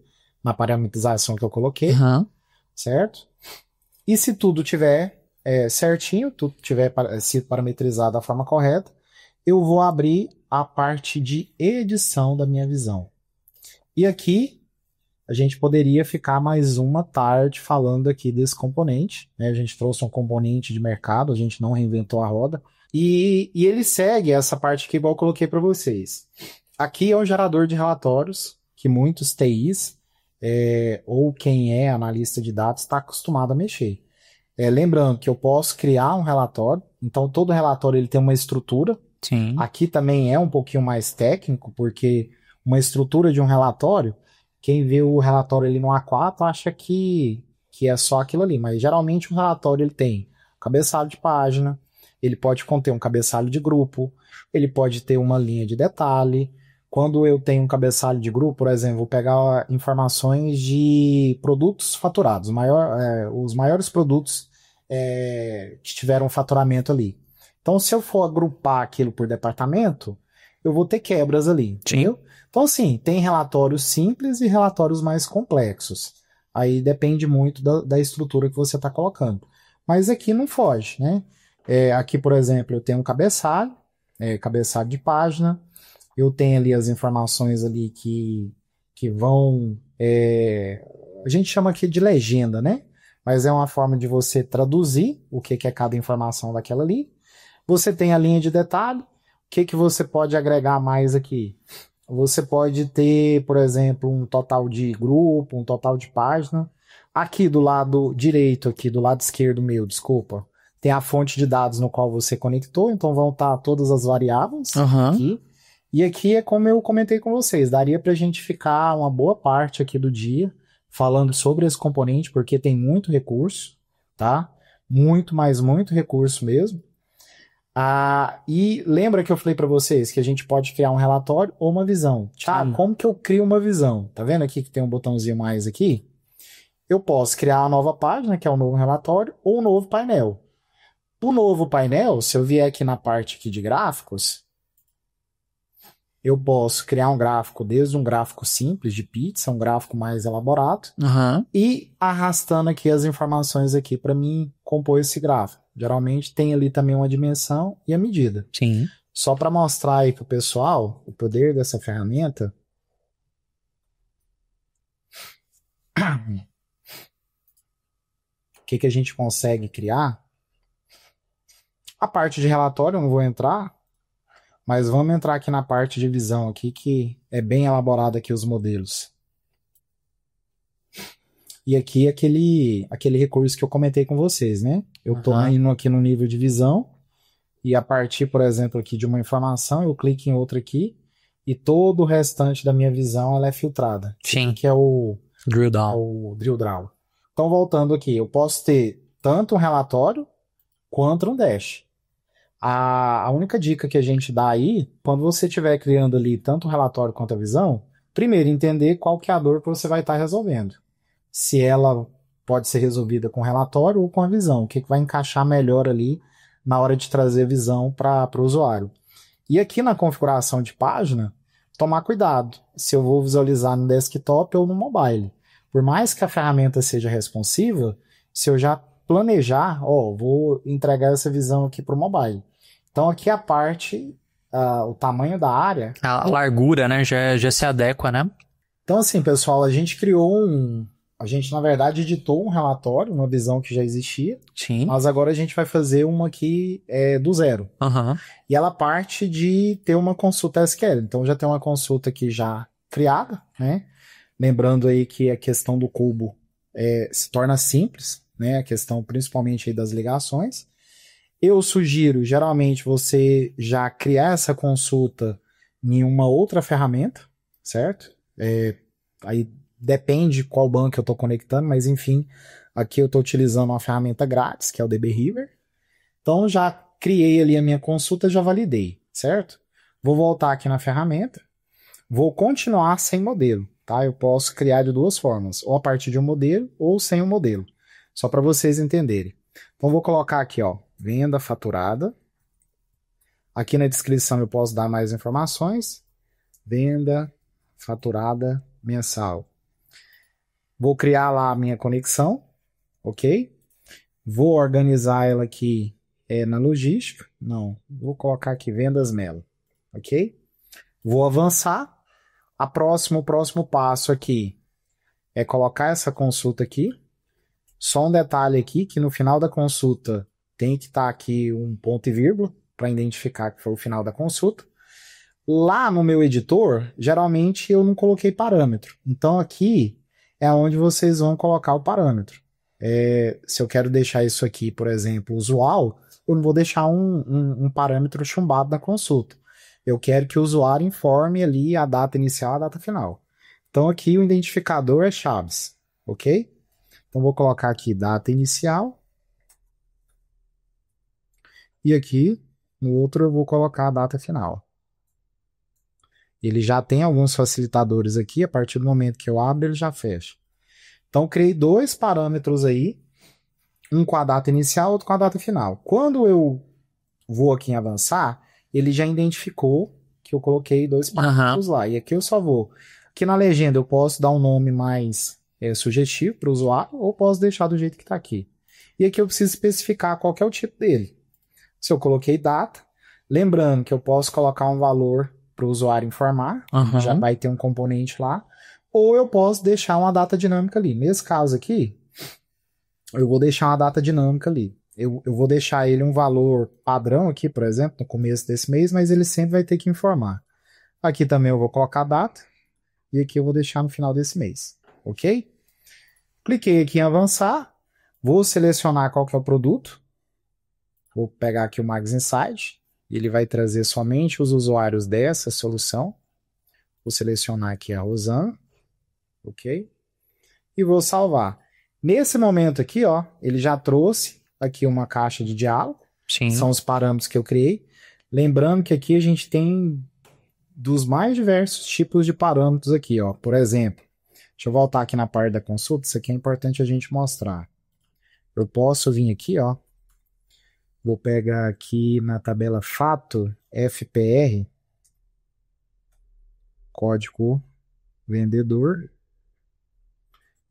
Speaker 2: na parametrização que eu coloquei, certo? E se tudo tiver certinho, tudo tiver sido parametrizado da forma correta, eu vou abrir a parte de edição da minha visão. E aqui a gente poderia ficar mais uma tarde falando aqui desse componente, né? A gente trouxe um componente de mercado, a gente não reinventou a roda. E ele segue essa parte que igual eu coloquei para vocês. Aqui é o gerador de relatórios, que muitos TIs, ou quem é analista de dados, está acostumado a mexer. Lembrando que eu posso criar um relatório, então todo relatório ele tem uma estrutura.
Speaker 1: Sim.
Speaker 2: Aqui também é um pouquinho mais técnico, porque uma estrutura de um relatório, quem vê o relatório ali no A4 acha que é só aquilo ali, mas geralmente um relatório ele tem cabeçalho de página, ele pode conter um cabeçalho de grupo, ele pode ter uma linha de detalhe. Quando eu tenho um cabeçalho de grupo, por exemplo, vou pegar informações de produtos faturados, os maiores produtos que tiveram faturamento ali. Então, se eu for agrupar aquilo por departamento, eu vou ter quebras ali, entendeu? Então, assim, tem relatórios simples e relatórios mais complexos. Aí depende muito da estrutura que você está colocando. Mas aqui não foge, né? Aqui, por exemplo, eu tenho um cabeçalho de página, eu tenho ali as informações ali que vão... a gente chama aqui de legenda, né? Mas é uma forma de você traduzir o que é cada informação daquela ali. Você tem a linha de detalhe. O que você pode agregar mais aqui? Você pode ter, por exemplo, um total de grupo, um total de página. Aqui do lado direito, aqui do lado esquerdo meu, desculpa, tem a fonte de dados no qual você conectou, então vão estar todas as variáveis aqui. E aqui é como eu comentei com vocês, daria para a gente ficar uma boa parte aqui do dia falando sobre esse componente, porque tem muito recurso, tá? Muito, mas muito recurso mesmo. E lembra que eu falei para vocês que a gente pode criar um relatório ou uma visão. Como que eu crio uma visão? Tá vendo aqui que tem um botãozinho mais aqui? Eu posso criar uma nova página, que é um novo relatório, ou um novo painel. O novo painel, se eu vier aqui na parte aqui de gráficos, eu posso criar um gráfico, desde um gráfico simples de pizza, um gráfico mais elaborado, e arrastando aqui as informações aqui para mim compor esse gráfico. Geralmente tem ali também uma dimensão e a medida.
Speaker 1: Sim.
Speaker 2: Só para mostrar aí pro pessoal o poder dessa ferramenta. O que a gente consegue criar? A parte de relatório eu não vou entrar, mas vamos entrar aqui na parte de visão aqui, que é bem elaborado aqui os modelos. E aqui aquele recurso que eu comentei com vocês, né? Eu estou indo aqui no nível de visão, e a partir, por exemplo, aqui de uma informação, eu clico em outra aqui, e todo o restante da minha visão ela é filtrada.
Speaker 1: Sim.
Speaker 2: Que é o
Speaker 1: Drill Down.
Speaker 2: O Drill Down. Então, voltando aqui, eu posso ter tanto um relatório quanto um dash. A única dica que a gente dá aí, quando você estiver criando ali tanto o relatório quanto a visão, primeiro entender qual que é a dor que você vai estar resolvendo. Se ela pode ser resolvida com o relatório ou com a visão, o que vai encaixar melhor ali na hora de trazer a visão para o usuário. E aqui na configuração de página, tomar cuidado se eu vou visualizar no desktop ou no mobile. Por mais que a ferramenta seja responsiva, se eu já planejar, vou entregar essa visão aqui para o mobile. Então aqui a parte, o tamanho da área...
Speaker 1: A largura, né? Já se adequa, né?
Speaker 2: Então assim, pessoal, a gente a gente, na verdade, editou um relatório, uma visão que já existia.
Speaker 1: Sim.
Speaker 2: Mas agora a gente vai fazer uma aqui do zero. E ela parte de ter uma consulta SQL. Então já tem uma consulta aqui já criada, né? Lembrando aí que a questão do cubo se torna simples, né? A questão principalmente aí das ligações. Eu sugiro, geralmente, você já criar essa consulta em uma outra ferramenta, certo? Aí depende qual banco eu estou conectando, mas enfim, aqui eu estou utilizando uma ferramenta grátis, que é o DB River. Então já criei ali a minha consulta, já validei, certo? Vou voltar aqui na ferramenta, vou continuar sem modelo, tá? Eu posso criar de duas formas, ou a partir de um modelo ou sem um modelo, só para vocês entenderem. Então vou colocar aqui, venda faturada. Aqui na descrição eu posso dar mais informações. Venda faturada mensal. Vou criar lá a minha conexão, ok? Vou organizar ela aqui na logística. Não, vou colocar aqui vendas Melo, ok? Vou avançar. O próximo passo aqui é colocar essa consulta aqui. Só um detalhe aqui, que no final da consulta tem que estar aqui um ponto e vírgula para identificar que foi o final da consulta. Lá no meu editor, geralmente eu não coloquei parâmetro. Então aqui é onde vocês vão colocar o parâmetro. Se eu quero deixar isso aqui, por exemplo, usual, eu não vou deixar um parâmetro chumbado na consulta. Eu quero que o usuário informe ali a data inicial e a data final. Então aqui o identificador é chaves, ok? Então vou colocar aqui data inicial. E aqui no outro eu vou colocar a data final. Ele já tem alguns facilitadores aqui, a partir do momento que eu abro ele já fecha. Então criei dois parâmetros aí, um com a data inicial, outro com a data final. Quando eu vou aqui em avançar, ele já identificou que eu coloquei dois parâmetros lá. E aqui eu só vou... Aqui na legenda eu posso dar um nome mais sugestivo para o usuário, ou posso deixar do jeito que está aqui. E aqui eu preciso especificar qual que é o tipo dele. Se eu coloquei data, lembrando que eu posso colocar um valor para o usuário informar, já vai ter um componente lá, ou eu posso deixar uma data dinâmica ali. Nesse caso aqui, eu vou deixar uma data dinâmica ali. Eu vou deixar ele um valor padrão aqui, por exemplo, no começo desse mês, mas ele sempre vai ter que informar. Aqui também eu vou colocar a data, e aqui eu vou deixar no final desse mês, ok? Cliquei aqui em avançar, vou selecionar qual que é o produto, vou pegar aqui o Max Insight, e ele vai trazer somente os usuários dessa solução. Vou selecionar aqui a Rosana, ok? E vou salvar. Nesse momento aqui, ó, ele já trouxe aqui uma caixa de diálogo.
Speaker 1: Sim.
Speaker 2: São os parâmetros que eu criei. Lembrando que aqui a gente tem dos mais diversos tipos de parâmetros aqui, ó. Por exemplo, deixa eu voltar aqui na parte da consulta, isso aqui é importante a gente mostrar. Eu posso vir aqui, ó. Vou pegar aqui na tabela fato FPR, código vendedor.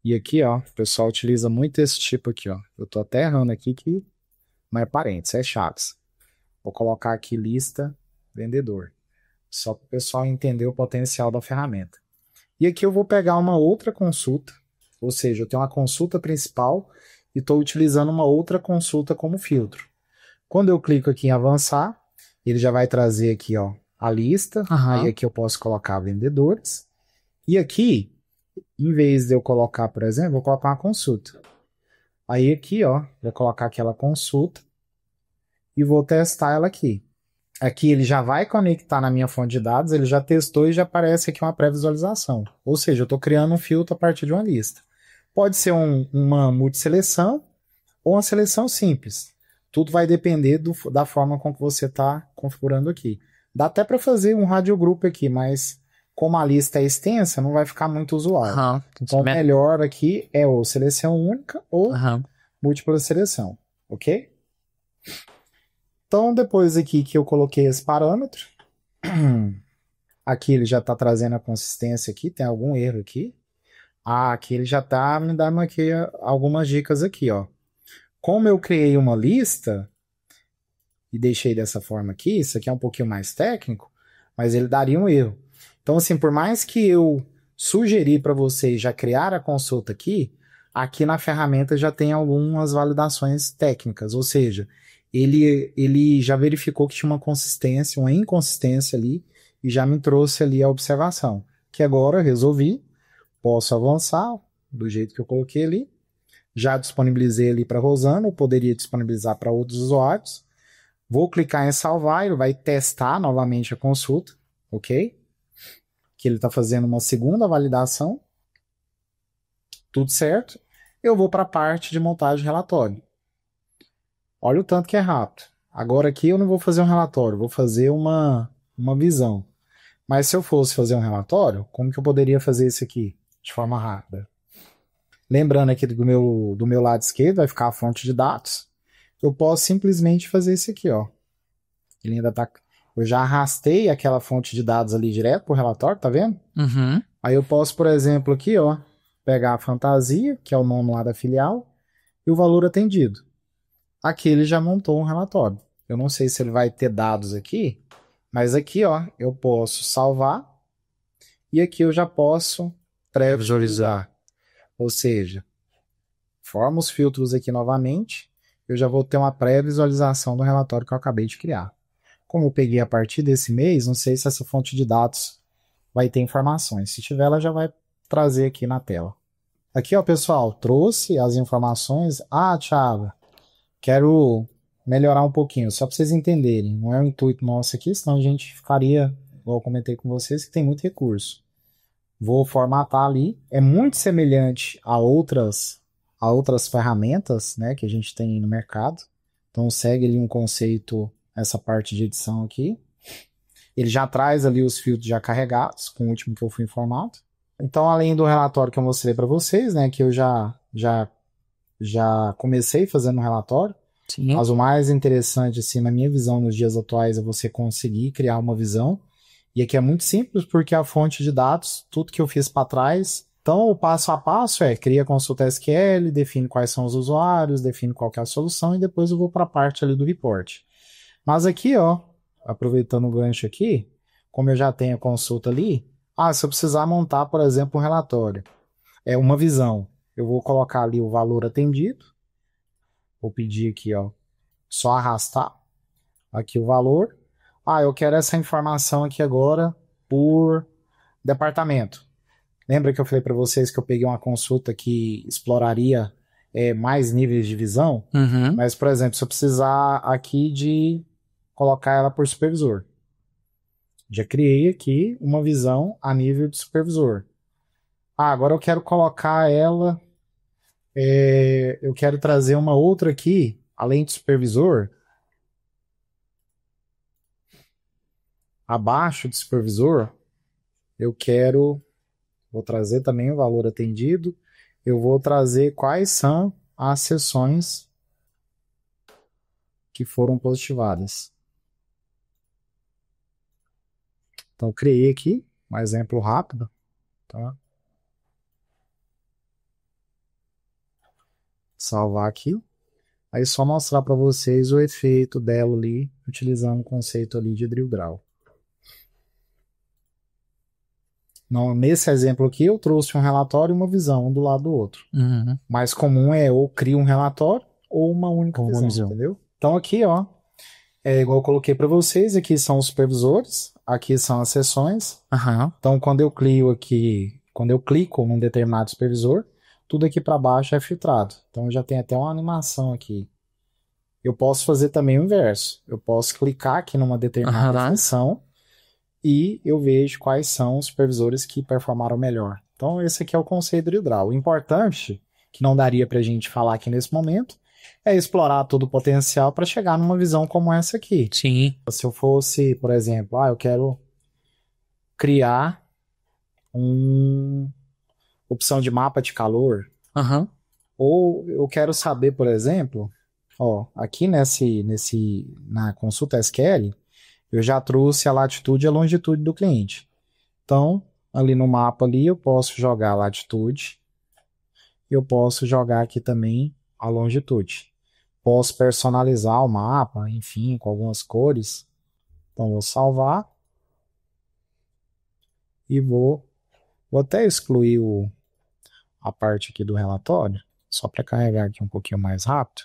Speaker 2: E aqui, ó, o pessoal utiliza muito esse tipo aqui, ó. Eu tô até errando aqui que não é parênteses, é chaves. Vou colocar aqui lista vendedor, só para o pessoal entender o potencial da ferramenta. E aqui eu vou pegar uma outra consulta, ou seja, eu tenho uma consulta principal e estou utilizando uma outra consulta como filtro. Quando eu clico aqui em avançar, ele já vai trazer aqui, ó, a lista. Aí aqui eu posso colocar vendedores. E aqui, em vez de eu colocar, por exemplo, vou colocar uma consulta. Aí aqui, ó, vou colocar aquela consulta e vou testar ela aqui. Aqui ele já vai conectar na minha fonte de dados, ele já testou e já aparece aqui uma pré-visualização. Ou seja, eu estou criando um filtro a partir de uma lista. Pode ser uma multisseleção ou uma seleção simples. Tudo vai depender da forma com que você está configurando aqui. Dá até para fazer um radiogrupo aqui, mas como a lista é extensa, não vai ficar muito usual. Então, o melhor aqui é ou seleção única ou múltipla seleção, ok? Então, depois aqui que eu coloquei esse parâmetro, aqui ele já está trazendo a consistência aqui, tem algum erro aqui. Aqui ele já está me dando aqui algumas dicas aqui, ó. Como eu criei uma lista e deixei dessa forma aqui, isso aqui é um pouquinho mais técnico, mas ele daria um erro. Então, assim, por mais que eu sugeri para vocês já criar a consulta aqui na ferramenta já tem algumas validações técnicas, ou seja, ele já verificou que tinha uma consistência, uma inconsistência ali, e já me trouxe ali a observação, que agora eu resolvi, posso avançar do jeito que eu coloquei ali, já disponibilizei ali para a Rosana, eu poderia disponibilizar para outros usuários, vou clicar em salvar, ele vai testar novamente a consulta, ok? Que ele está fazendo uma segunda validação, tudo certo, eu vou para a parte de montagem de relatório. Olha o tanto que é rápido. Agora aqui eu não vou fazer um relatório, vou fazer uma visão. Mas se eu fosse fazer um relatório, como que eu poderia fazer isso aqui de forma rápida? Lembrando aqui do meu lado esquerdo vai ficar a fonte de dados. Eu posso simplesmente fazer isso aqui, ó. Ele ainda tá... Eu já arrastei aquela fonte de dados ali direto pro relatório, tá vendo? Aí eu posso, por exemplo, aqui, ó, pegar a fantasia, que é o nome lá da filial, e o valor atendido. Aqui ele já montou um relatório. Eu não sei se ele vai ter dados aqui, mas aqui, ó, eu posso salvar e aqui eu já posso pré-visualizar. Ou seja, formo os filtros aqui novamente, eu já vou ter uma pré-visualização do relatório que eu acabei de criar. Como eu peguei a partir desse mês, não sei se essa fonte de dados vai ter informações. Se tiver, ela já vai trazer aqui na tela. Aqui, ó, pessoal, trouxe as informações. Ah, Thiago, quero melhorar um pouquinho, só para vocês entenderem. Não é o intuito nosso aqui, senão a gente ficaria, igual eu comentei com vocês, que tem muito recurso. Vou formatar ali. É muito semelhante a outras ferramentas, né, que a gente tem no mercado. Então segue ali um conceito, essa parte de edição aqui. Ele já traz ali os filtros já carregados, com o último que eu fui informado. Então, além do relatório que eu mostrei para vocês, né, que eu já comecei fazendo um relatório.
Speaker 1: Sim.
Speaker 2: Mas o mais interessante, assim, na minha visão, nos dias atuais, é você conseguir criar uma visão. E aqui é muito simples, porque a fonte de dados, tudo que eu fiz para trás. Então, o passo a passo cria a consulta SQL, define quais são os usuários, define qual que é a solução, e depois eu vou para a parte ali do report. Mas aqui, ó, aproveitando o gancho aqui, como eu já tenho a consulta ali, se eu precisar montar, por exemplo, um relatório, uma visão, eu vou colocar ali o valor atendido, vou pedir aqui, ó, só arrastar aqui o valor. Eu quero essa informação aqui agora por departamento. Lembra que eu falei para vocês que eu peguei uma consulta que exploraria mais níveis de visão?
Speaker 1: Uhum.
Speaker 2: Mas, por exemplo, se eu precisar aqui de colocar ela por supervisor. Já criei aqui uma visão a nível de supervisor. Agora eu quero colocar ela... eu quero trazer uma outra aqui, além de supervisor, abaixo de supervisor, vou trazer também o valor atendido, eu vou trazer quais são as sessões que foram positivadas. Então, criei aqui um exemplo rápido, tá? Salvar aqui. Aí só mostrar para vocês o efeito dela ali, utilizando o conceito ali de drill grau. Não, nesse exemplo aqui eu trouxe um relatório e uma visão, um do lado do outro.
Speaker 1: Uhum.
Speaker 2: Mais comum é ou cria um relatório ou uma única visão, entendeu? Então aqui, ó, igual eu coloquei para vocês, aqui são os supervisores, aqui são as sessões.
Speaker 1: Uhum.
Speaker 2: Então quando eu clico num determinado supervisor, tudo aqui para baixo é filtrado. Então já tem até uma animação aqui. Eu posso fazer também o inverso. Eu posso clicar aqui numa determinada sessão e eu vejo quais são os supervisores que performaram melhor. Então esse aqui é o conceito do drill grau. O importante, que não daria para a gente falar aqui nesse momento, é explorar todo o potencial para chegar numa visão como essa aqui.
Speaker 1: Sim.
Speaker 2: Se eu fosse, por exemplo, eu quero criar uma opção de mapa de calor.
Speaker 1: Uhum.
Speaker 2: Ou eu quero saber, por exemplo, aqui na consulta SQL, eu já trouxe a latitude e a longitude do cliente. Então, ali no mapa ali, eu posso jogar a latitude. Eu posso jogar aqui também a longitude. Posso personalizar o mapa, enfim, com algumas cores. Então, vou salvar. E vou até excluir a parte aqui do relatório, só para carregar aqui um pouquinho mais rápido.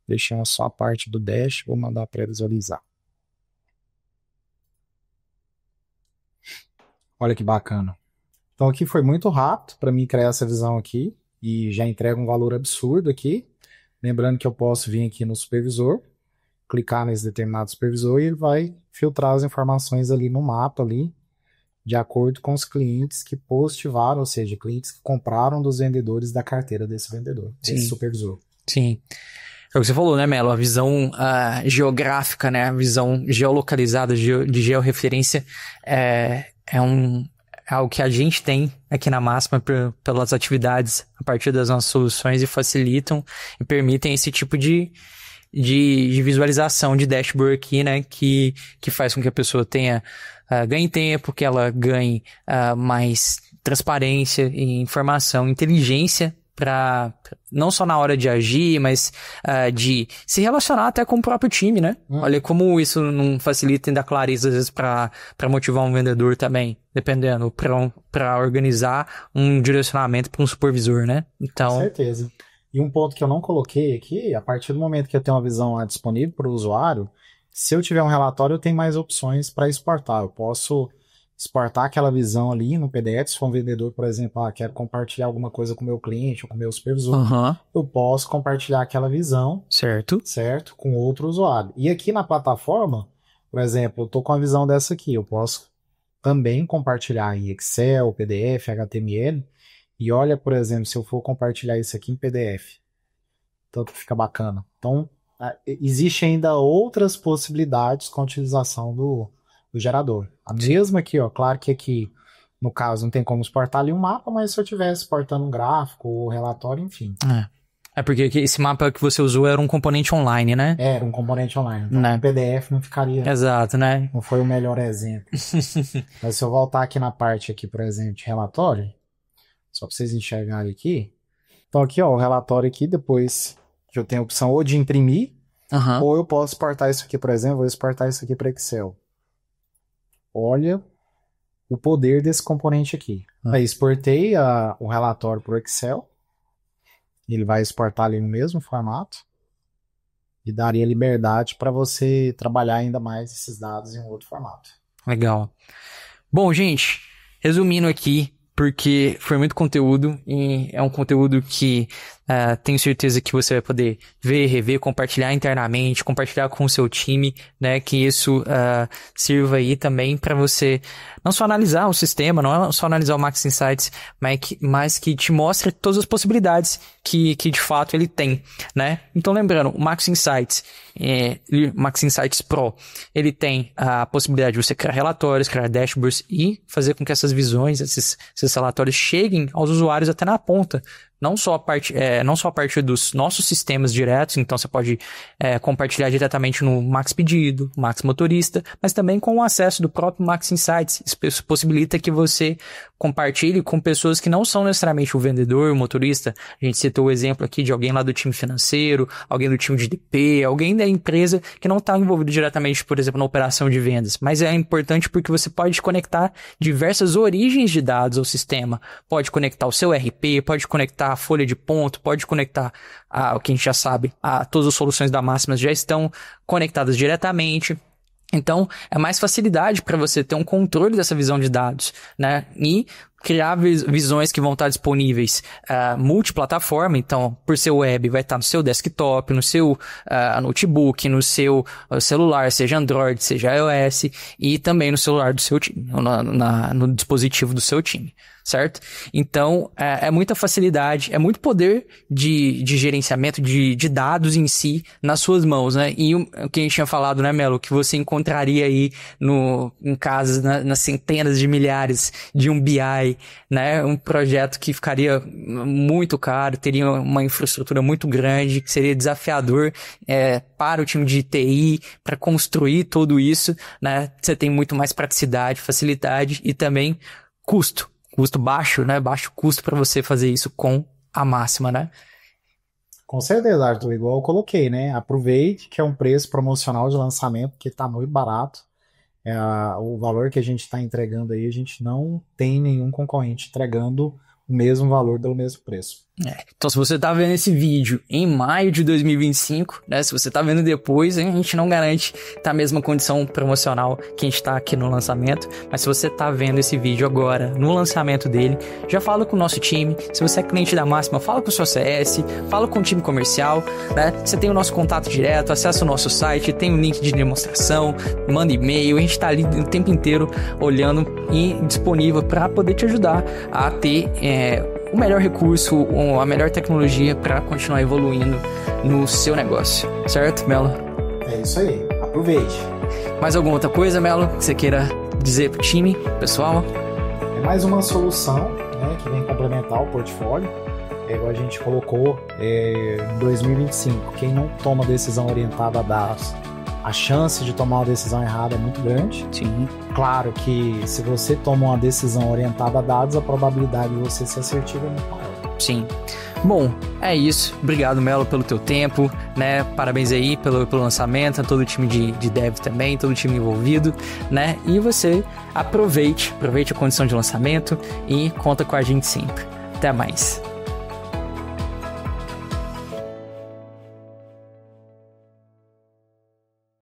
Speaker 2: Deixando só a parte do dash, vou mandar para visualizar. Olha que bacana. Então aqui foi muito rápido para mim criar essa visão aqui e já entrega um valor absurdo aqui. Lembrando que eu posso vir aqui no supervisor, clicar nesse determinado supervisor e ele vai filtrar as informações ali no mapa ali, de acordo com os clientes que positivaram, ou seja, clientes que compraram dos vendedores da carteira desse vendedor, desse supervisor.
Speaker 1: Sim. É o que você falou, né, Melo? A visão geográfica, né? A visão geolocalizada, de georreferência é algo que a gente tem aqui na Máxima pelas atividades a partir das nossas soluções e facilitam e permitem esse tipo de visualização de dashboard aqui, né? Que faz com que a pessoa ganhe tempo, que ela ganhe mais transparência e informação, inteligência para não só na hora de agir, mas de se relacionar até com o próprio time, né? Olha como isso não facilita e dá clareza às vezes para motivar um vendedor também, dependendo, para organizar um direcionamento para um supervisor, né? Então,
Speaker 2: com certeza. E um ponto que eu não coloquei aqui, a partir do momento que eu tenho uma visão disponível para o usuário, se eu tiver um relatório, eu tenho mais opções para exportar. Eu posso exportar aquela visão ali no PDF. Se for um vendedor, por exemplo, quero compartilhar alguma coisa com o meu cliente ou com o meu supervisor, eu posso compartilhar aquela visão, certo, com outro usuário. E aqui na plataforma, por exemplo, eu estou com a visão dessa aqui, eu posso também compartilhar em Excel, PDF, HTML, e olha, por exemplo, se eu for compartilhar isso aqui em PDF, tanto fica bacana. Então, existe ainda outras possibilidades com a utilização do gerador. A mesma aqui, claro que aqui, no caso, não tem como exportar ali um mapa, mas se eu estivesse exportando um gráfico ou relatório, enfim.
Speaker 1: É porque esse mapa que você usou era um componente online, né?
Speaker 2: Era um componente online. Então, o PDF não ficaria...
Speaker 1: Exato, né?
Speaker 2: Não foi o melhor exemplo. Mas se eu voltar aqui na parte, aqui, por exemplo, de relatório, só para vocês enxergarem aqui. Então aqui, o relatório aqui, depois eu tenho a opção ou de imprimir, ou eu posso exportar isso aqui, por exemplo, vou exportar isso aqui para Excel. Olha o poder desse componente aqui. Aí exportei o relatório para o Excel. Ele vai exportar ali no mesmo formato. E daria liberdade para você trabalhar ainda mais esses dados em um outro formato.
Speaker 1: Legal. Bom, gente, resumindo aqui, porque foi muito conteúdo e é um conteúdo que tenho certeza que você vai poder ver, rever, compartilhar internamente, compartilhar com o seu time, né, que isso sirva aí também para você não só analisar o sistema, não só analisar o Max Insights, mas que te mostre todas as possibilidades que de fato ele tem, né? Então lembrando, o Max Insights Pro, ele tem a possibilidade de você criar relatórios, criar dashboards e fazer com que essas visões, esses relatórios cheguem aos usuários até na ponta. Não só a partir dos nossos sistemas diretos, então você pode compartilhar diretamente no Max Pedido, Max Motorista, mas também com o acesso do próprio Max Insights. Isso possibilita que você compartilhe com pessoas que não são necessariamente o vendedor, o motorista. A gente citou o exemplo aqui de alguém lá do time financeiro, alguém do time de DP, alguém da empresa que não está envolvido diretamente, por exemplo, na operação de vendas. Mas é importante porque você pode conectar diversas origens de dados ao sistema. Pode conectar o seu RP, pode conectar a folha de ponto, pode conectar o que a gente já sabe, todas as soluções da Máximas já estão conectadas diretamente. Então, é mais facilidade para você ter um controle dessa visão de dados, né? E criar visões que vão estar disponíveis multiplataforma. Então, por ser web, vai estar no seu desktop, no seu notebook, no seu celular, seja Android, seja iOS, e também no celular do seu time, no dispositivo do seu time, certo? Então, é muita facilidade, é muito poder de gerenciamento de dados em si nas suas mãos, né? E o que a gente tinha falado, né, Melo, que você encontraria aí em casas, nas centenas de milhares de um BI, né? Um projeto que ficaria muito caro, teria uma infraestrutura muito grande, que seria desafiador para o time de TI, para construir tudo isso, né? Você tem muito mais praticidade, facilidade e também custo baixo, né? Baixo custo para você fazer isso com a Máxima, né?
Speaker 2: Com certeza, Arthur, igual eu coloquei, né? Aproveite que é um preço promocional de lançamento que está muito barato. O valor que a gente está entregando aí, a gente não tem nenhum concorrente entregando o mesmo valor pelo mesmo preço.
Speaker 1: Então, se você tá vendo esse vídeo em maio de 2025, né? Se você tá vendo depois, a gente não garante tá a mesma condição promocional que a gente tá aqui no lançamento. Mas se você tá vendo esse vídeo agora, no lançamento dele, já fala com o nosso time. Se você é cliente da Máxima, fala com o seu CS, fala com o time comercial, né? Você tem o nosso contato direto, acessa o nosso site, tem um link de demonstração, manda e-mail, a gente tá ali o tempo inteiro olhando e disponível para poder te ajudar a ter o melhor recurso, a melhor tecnologia para continuar evoluindo no seu negócio. Certo, Melo?
Speaker 2: É isso aí. Aproveite.
Speaker 1: Mais alguma outra coisa, Melo, que você queira dizer pro time, pessoal?
Speaker 2: É mais uma solução, né, que vem complementar o portfólio. Igual a gente colocou em 2025. Quem não toma decisão orientada a dados, a chance de tomar uma decisão errada é muito grande.
Speaker 1: Sim.
Speaker 2: Claro que se você toma uma decisão orientada a dados, a probabilidade de você ser assertivo é muito maior.
Speaker 1: Sim. Bom, é isso. Obrigado, Melo, pelo teu tempo, né? Parabéns aí pelo lançamento, a todo o time de dev também, todo o time envolvido, né? E você aproveite a condição de lançamento e conta com a gente sempre. Até mais.